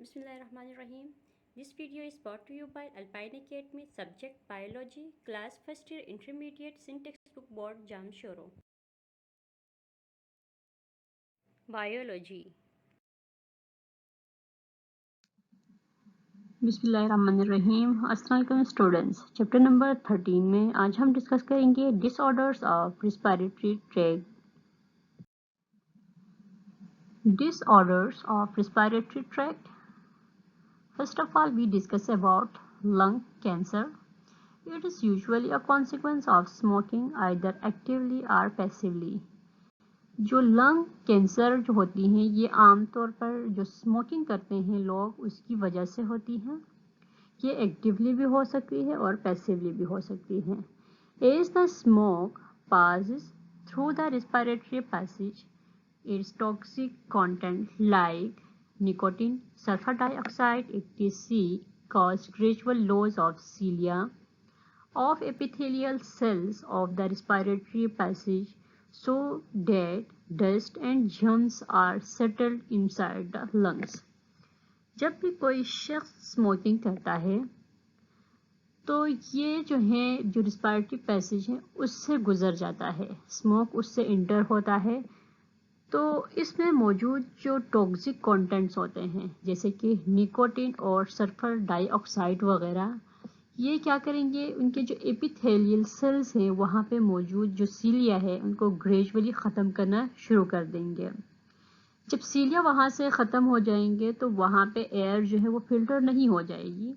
بسم اللہ الرحمن الرحیم. This video is brought to you by Alpine Academy. Subject Biology, Class First Year Intermediate, Syntax Book Board, Jamshoro. Biology. بسم اللہ الرحمن الرحیم. السلام علیکم اسٹوڈنٹس. چیپٹر نمبر 13 میں آج ہم ڈسکس کریں گے disorders of respiratory tract. Disorders of respiratory tract. First of all we discuss about lung cancer. It is usually a consequence of smoking either actively or passively. جو lung cancer جو ہوتی ہیں یہ عام طور پر جو smoking کرتے ہیں لوگ اس کی وجہ سے ہوتی ہیں. یہ ایکٹیولی بھی ہو سکتی ہے اور پیسیولی بھی ہو سکتی ہے. As the smoke passes through the respiratory passage, its toxic content like nicotine, sulfur dioxide, etc. cause gradual loss of cilia of epithelial cells of the respiratory passage so that dust and germs are settled inside the lungs. جب بھی کوئی شخص smoking کرتا ہے تو یہ جو ہے جو ریسپائریٹری پیسیج ہے اس سے گزر جاتا ہے، اسموک اس سے انٹر ہوتا ہے، تو اس میں موجود جو ٹاکسک کانٹینٹس ہوتے ہیں جیسے کہ نیکوٹین اور سلفر ڈائی آکسائڈ وغیرہ، یہ کیا کریں گے، ان کے جو ایپیتھیلیل سیلز ہیں وہاں پہ موجود جو سیلیا ہے ان کو گریجولی ختم کرنا شروع کر دیں گے. جب سیلیا وہاں سے ختم ہو جائیں گے تو وہاں پہ ایئر جو ہے وہ فلٹر نہیں ہو جائے گی،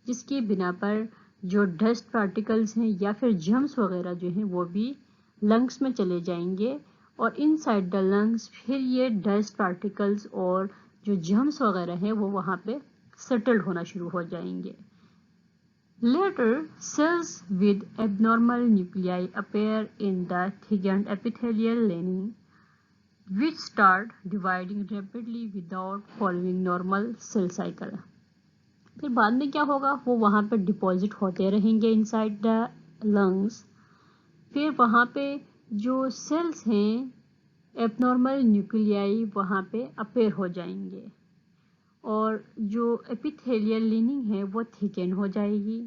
جس کی بنا پر جو ڈسٹ پارٹیکلز ہیں یا پھر جرمز وغیرہ جو ہیں وہ بھی لنگس میں چلے جائیں گے، اور ان سائڈ دا لنگس پھر یہ ڈسٹ پارٹیکلز اور جو جرمز وغیرہ ہیں وہ وہاں پہ سیٹلڈ ہونا شروع ہو جائیں گے. Later, cells with abnormal nuclei appear in the thickened epithelial lining, which start dividing rapidly without following normal cell cycle. پھر بعد میں کیا ہوگا، وہ وہاں پہ ڈپازٹ ہوتے رہیں گے انسائڈ دا لنگس. پھر وہاں پہ جو سیلز ہیں ایب نارمل نیوکلیائی وہاں پہ اپیئر ہو جائیں گے، اور جو ایپیتھیلیل لیننگ ہے وہ تھکن ہو جائے گی،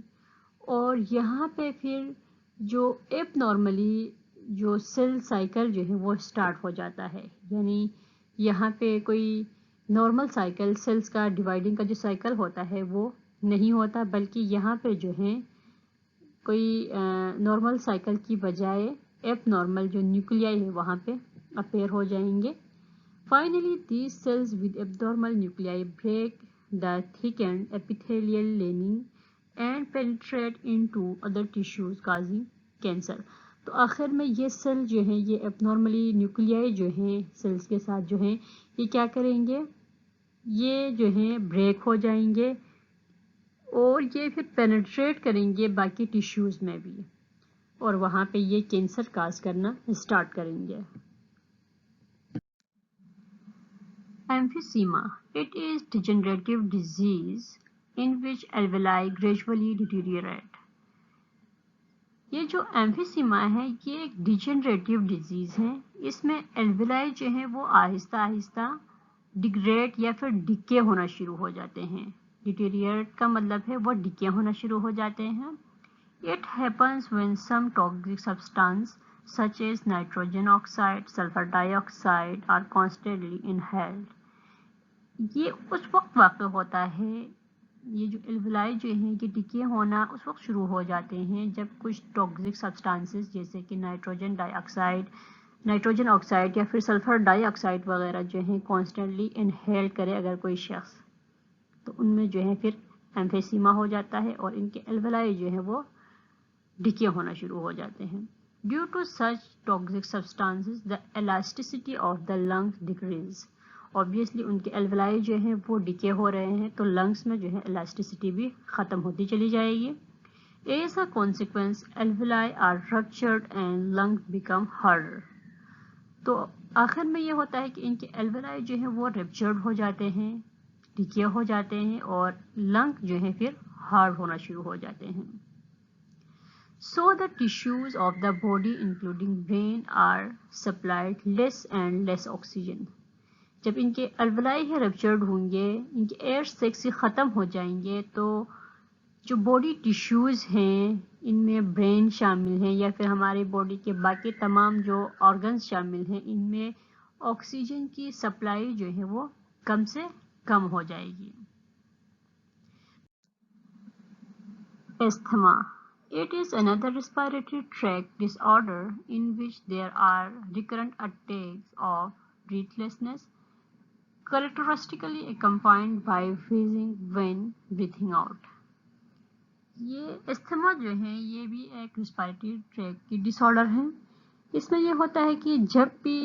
اور یہاں پہ پھر جو ایب نارملی جو سیل سائیکل جو ہے وہ سٹارٹ ہو جاتا ہے. یعنی یہاں پہ کوئی نارمل سائیکل سیلز کا ڈیوائڈنگ کا جو سائیکل ہوتا ہے وہ نہیں ہوتا، بلکہ یہاں پہ جو ہے کوئی نارمل سائیکل کی بجائے ایب نارمل جو نیوکلیائی ہے وہاں پہ اپیئر ہو جائیں گے. Finally, these cells with abnormal nuclei break the thickened epithelial lining and penetrate into other tissues causing cancer. تو آخر میں یہ سیل جو ہیں یہ ابنارملی نیوکلیائی جو ہیں سیلز کے ساتھ جو ہیں یہ کیا کریں گے، یہ جو ہیں بریک ہو جائیں گے اور یہ پھر پینیٹریٹ کریں گے باقی ٹیشوز میں بھی، اور وہاں پہ یہ کینسر کاز کرنا اسٹارٹ کریں گے. Emphysema. It is degenerative disease in which alveoli gradually deteriorate. یہ جو ایمفیسیما ہے یہ ایک ڈیجنریٹیو ڈیزیز ہے، اس میں الویلائی جو ہیں وہ آہستہ آہستہ ڈیگریڈ یا پھر ڈکے ہونا شروع ہو جاتے ہیں. ڈیٹیریٹ کا مطلب ہے وہ ڈکے ہونا شروع ہو جاتے ہیں. It happens when some toxic substance such as nitrogen oxide, sulfur dioxide are constantly inhaled. یہ اس وقت واقع ہوتا ہے، یہ جو الویلائی جو ہیں یہ ڈکے ہونا اس وقت شروع ہو جاتے ہیں جب کچھ ٹاکسک سبسٹانسز جیسے کہ نائٹروجن آکسائڈ یا پھر سلفر ڈائی آکسائڈ وغیرہ جو ہیں کانسٹنٹلی انہیل کرے اگر کوئی شخص، تو ان میں جو ہے پھر ایمفیسیما ہو جاتا ہے اور ان کے الویلائی جو ہیں وہ ڈکے ہونا شروع ہو جاتے ہیں. Due to such toxic substances, the elasticity of the lungs decrease. Obviously ان کے الویلائی جو ہیں وہ ڈکے ہو رہے ہیں تو لنگس میں جو ہے الاسٹیسٹی بھی ختم ہوتی چلی جائے گی. As a consequence, alveoli are ruptured and lungs become harder. تو آخر میں یہ ہوتا ہے کہ ان کے الویلائی جو ہیں وہ ریپچرڈ ہو جاتے ہیں، ڈکے ہو جاتے ہیں، اور لنگ جو ہیں پھر ہارڈ ہونا شروع ہو جاتے ہیں. So the tissues of the body including brain are supplied less and less oxygen. جب ان کے الولائی ہے رپچرڈ ہوں گے، ان کے ایئر سیکس ختم ہو جائیں گے، تو جو باڈی ٹیشوز ہیں ان میں برین شامل ہیں یا پھر ہمارے باڈی کے باقی تمام جو آرگنز شامل ہیں، ان میں آکسیجن کی سپلائی جو ہے وہ کم سے کم ہو جائے گی۔ Asthma. It is another respiratory tract disorder in which there are recurrent attacks of breathlessness, characteristically accompanied by wheezing when breathing out. یہ استھما جو ہے یہ بھی ایک ریسپائریٹری ٹریک کی ڈس آرڈر ہے۔ اس میں یہ ہوتا ہے کہ جب بھی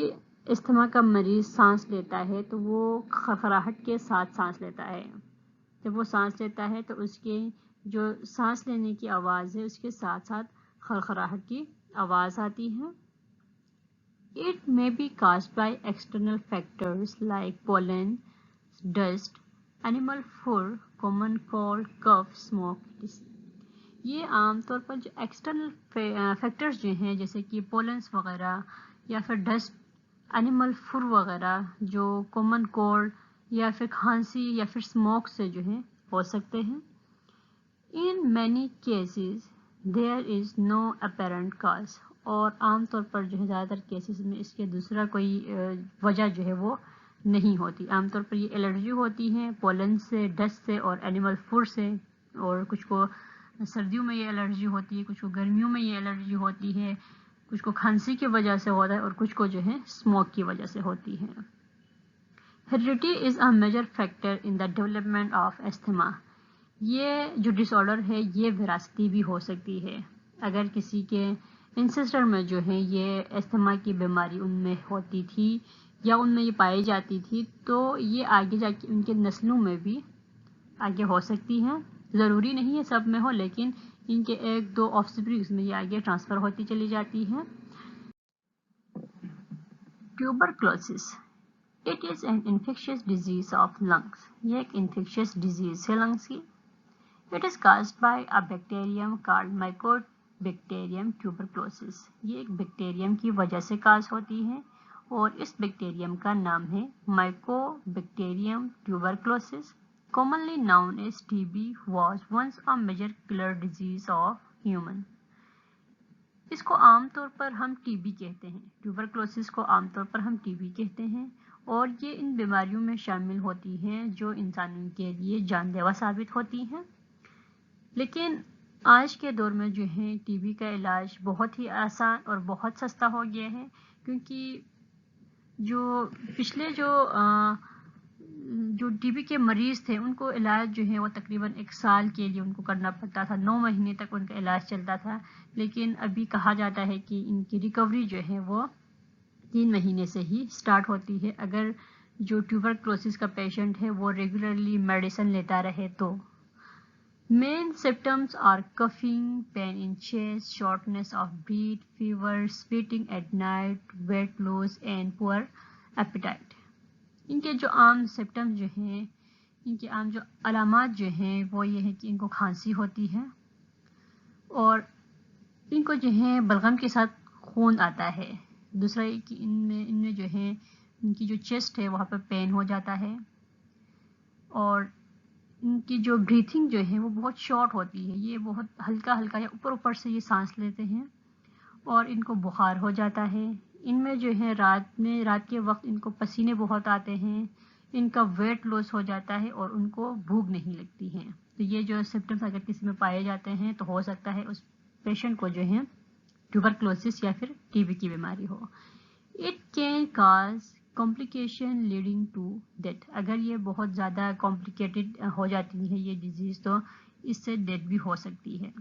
استھما کا مریض سانس لیتا ہے تو وہ خرخراہٹ کے ساتھ سانس لیتا ہے۔ جب وہ سانس لیتا ہے تو اس کے جو سانس لینے کی آواز ہے اس کے ساتھ ساتھ خرخراہٹ کی آواز آتی ہے۔ It may be caused by external factors like pollen, dust, animal fur, common cold, cough, smoke. یہ عام طور پر جو ایکسٹرنل فیکٹرز جو ہیں جیسے کہ پولنس وغیرہ یا پھر ڈسٹ، اینیمل فر وغیرہ، جو کامن کولڈ یا پھر کھانسی یا پھر اسموک سے جو ہے ہو سکتے ہیں۔ In many cases there is no apparent cause, اور عام طور پر جو ہے زیادہ تر کیسز میں اس کے دوسرا کوئی وجہ جو ہے وہ نہیں ہوتی۔ عام طور پر یہ الرجی ہوتی ہے پولن سے، ڈسٹ سے اور اینیمل فوڈ سے، اور کچھ کو سردیوں میں یہ الرجی ہوتی ہے، کچھ کو گرمیوں میں یہ الرجی ہوتی ہے، کچھ کو کھانسی کی وجہ سے ہوتا ہے اور کچھ کو جو ہے اسموک کی وجہ سے ہوتی ہے۔ Heredity is a major factor in the development of asthma. یہ جو ڈس آرڈر ہے یہ وراثتی بھی ہو سکتی ہے۔ اگر کسی کے انسیسٹر میں جو ہے یہ استھما کی بیماری ان میں ہوتی تھی یا ان میں یہ پائی جاتی تھی تو یہ آگے جا کے ان کے نسلوں میں بھی آگے ہو سکتی ہے۔ ضروری نہیں ہے سب میں ہو، لیکن ان کے ایک دو آف اسپرنگز میں یہ آگے ٹرانسفر ہوتی چلی جاتی ہے۔ Tuberculosis it is an infectious disease of lungs. یہ ایک انفیکشس ڈیزیز ہے لنگس کی۔ It is caused by a bacterium called mycobacterium tuberculosis. یہ ایک بیکٹیریم کی وجہ سے کاز ہوتی ہے اور اس بیکٹیریم کا نام ہے مائکوبیکٹیریم tuberculosis. Commonly known as TB, was once a major killer disease of human. اس کو عام طور پر ہم ٹی بی کہتے ہیں، ٹیوبرکلوسس کو عام طور پر ہم ٹی بی کہتے ہیں، اور یہ ان بیماریوں میں شامل ہوتی ہیں جو انسانوں کے لیے جان لیوا ثابت ہوتی ہیں۔ لیکن آج کے دور میں جو ہے ٹی بی کا علاج بہت ہی آسان اور بہت سستا ہو گیا ہے، کیونکہ جو پچھلے جو ٹی بی کے مریض تھے ان کو علاج جو ہے وہ تقریباً 1 سال کے لیے ان کو کرنا پڑتا تھا، 9 مہینے تک ان کا علاج چلتا تھا، لیکن ابھی کہا جاتا ہے کہ ان کی ریکوری جو ہے وہ 3 مہینے سے ہی سٹارٹ ہوتی ہے، اگر جو ٹیوبرکلوسس کا پیشنٹ ہے وہ ریگولرلی میڈیسن لیتا رہے تو۔ Main symptoms are coughing, pain in chest, shortness of breath, fever, spitting at night, weight loss and poor appetite. ان کے جو عام سمپٹمز جو ہیں، ان کے عام جو علامات جو ہیں وہ یہ ہے کہ ان کو کھانسی ہوتی ہے اور ان کو جو ہے بلغم کے ساتھ خون آتا ہے۔ دوسرا یہ کہ ان میں جو ہے ان کی جو چیسٹ ہے وہاں پہ پین ہو جاتا ہے، اور ان کی جو بریتھنگ جو ہے وہ بہت شارٹ ہوتی ہے، یہ بہت ہلکا ہلکا یا اوپر سے یہ سانس لیتے ہیں، اور ان کو بخار ہو جاتا ہے۔ ان میں جو ہے رات کے وقت ان کو پسینے بہت آتے ہیں، ان کا ویٹ لاس ہو جاتا ہے اور ان کو بھوک نہیں لگتی ہے۔ تو یہ جو سمپٹمز اگر کسی میں پائے جاتے ہیں تو ہو سکتا ہے اس پیشنٹ کو جو ہے ٹیوبرکلوسس یا پھر ٹی بی کی بیماری ہو۔ It can cause complication leading to death. اگر یہ بہت زیادہ کمپلیکیٹڈ ہو جاتی ہے یہ ڈیزیز تو اس سے ڈیتھ بھی ہو سکتی ہے۔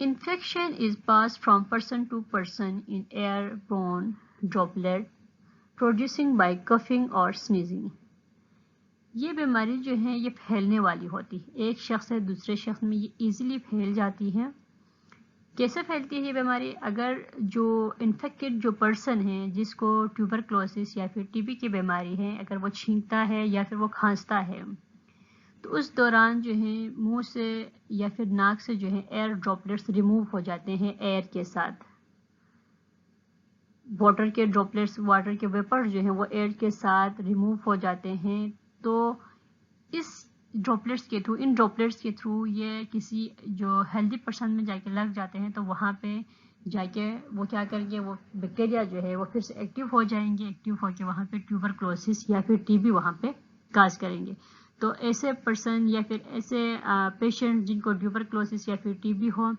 Infection is passed from person to person in airborne droplet producing by coughing or sneezing. یہ بیماری جو ہے یہ پھیلنے والی ہوتی ہے، ایک شخص سے دوسرے شخص میں یہ ایزیلی پھیل جاتی ہے۔ کیسے پھیلتی ہے یہ بیماری؟ اگر جو انفیکٹڈ جو پرسن ہے جس کو ٹیوبرکلوسس یا پھر ٹی بی کی بیماری ہے، اگر وہ چھینکتا ہے یا پھر وہ کھانستا ہے تو اس دوران جو ہے منہ سے یا پھر ناک سے جو ہے ایئر ڈراپلیٹس ریموو ہو جاتے ہیں ایئر کے ساتھ۔ واٹر کے ڈراپلیٹس، واٹر کے ویپر جو ہیں وہ ایئر کے ساتھ ریموو ہو جاتے ہیں. تو اس ان ڈراپلیٹس کے تھرو یہ کسی جو ہیلدی پرسن میں جا کے لگ جاتے ہیں تو وہاں پہ جا کے وہ کیا کریں گے، وہ بیکٹیریا جو ہے وہ پھر سے ایکٹیو ہو جائیں گے، ایکٹیو ہو کے وہاں پہ ٹیوبرکلوسس یا پھر ٹی بی وہاں پہ کاز کریں گے. تو ایسے پرسن یا پھر ایسے پیشنٹ جن کو ٹیوبرکلوسس یا پھر ٹی بی ہو،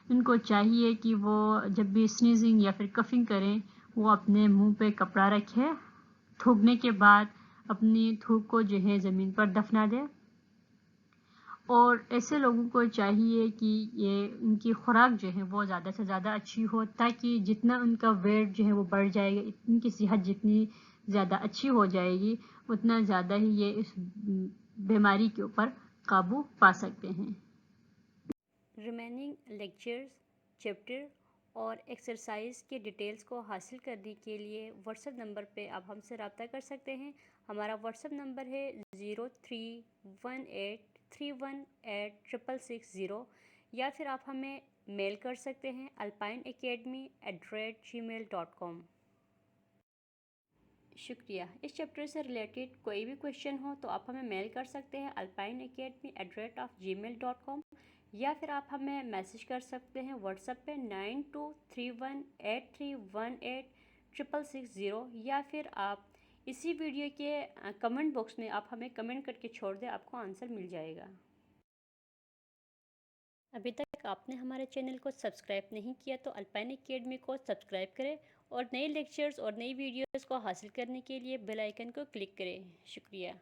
ان کو چاہیے کہ وہ جب بھی سنیزنگ یا پھر کفنگ کریں وہ اپنے منہ پہ کپڑا رکھے، تھوکنے کے بعد اپنی تھوک کو جو ہے زمین پر دفنا دے. اور ایسے لوگوں کو چاہیے کہ یہ ان کی خوراک جو ہے وہ زیادہ سے زیادہ اچھی ہو، تاکہ جتنا ان کا ویٹ جو ہے وہ بڑھ جائے گا، ان کی صحت جتنی زیادہ اچھی ہو جائے گی اتنا زیادہ ہی یہ اس بیماری کے اوپر قابو پا سکتے ہیں. ریمیننگ لیکچرز، چیپٹر اور ایکسرسائز کے ڈیٹیلز کو حاصل کرنے کے لیے واٹس ایپ نمبر پہ آپ ہم سے رابطہ کر سکتے ہیں. ہمارا واٹس ایپ نمبر ہے 0318318660، یا پھر آپ ہمیں میل کر سکتے ہیں alpineacademy@gmail.com. شکریہ. اس چیپٹر سے ریلیٹڈ کوئی بھی کویشچن ہو تو آپ ہمیں میل کر سکتے ہیں alpineacademy@gmail.com، یا پھر آپ ہمیں میسج کر سکتے ہیں واٹس ایپ پہ 923183186660، یا پھر آپ اسی ویڈیو کے کمنٹ باکس میں آپ ہمیں کمنٹ کر کے چھوڑ دیں، آپ کو آنسر مل جائے گا. ابھی تک آپ نے ہمارے چینل کو سبسکرائب نہیں کیا تو الپائن اکیڈمی کو سبسکرائب کریں، اور نئے لیکچرز اور نئی ویڈیوز کو حاصل کرنے کے لیے بیل آئیکن کو کلک کریں. شکریہ.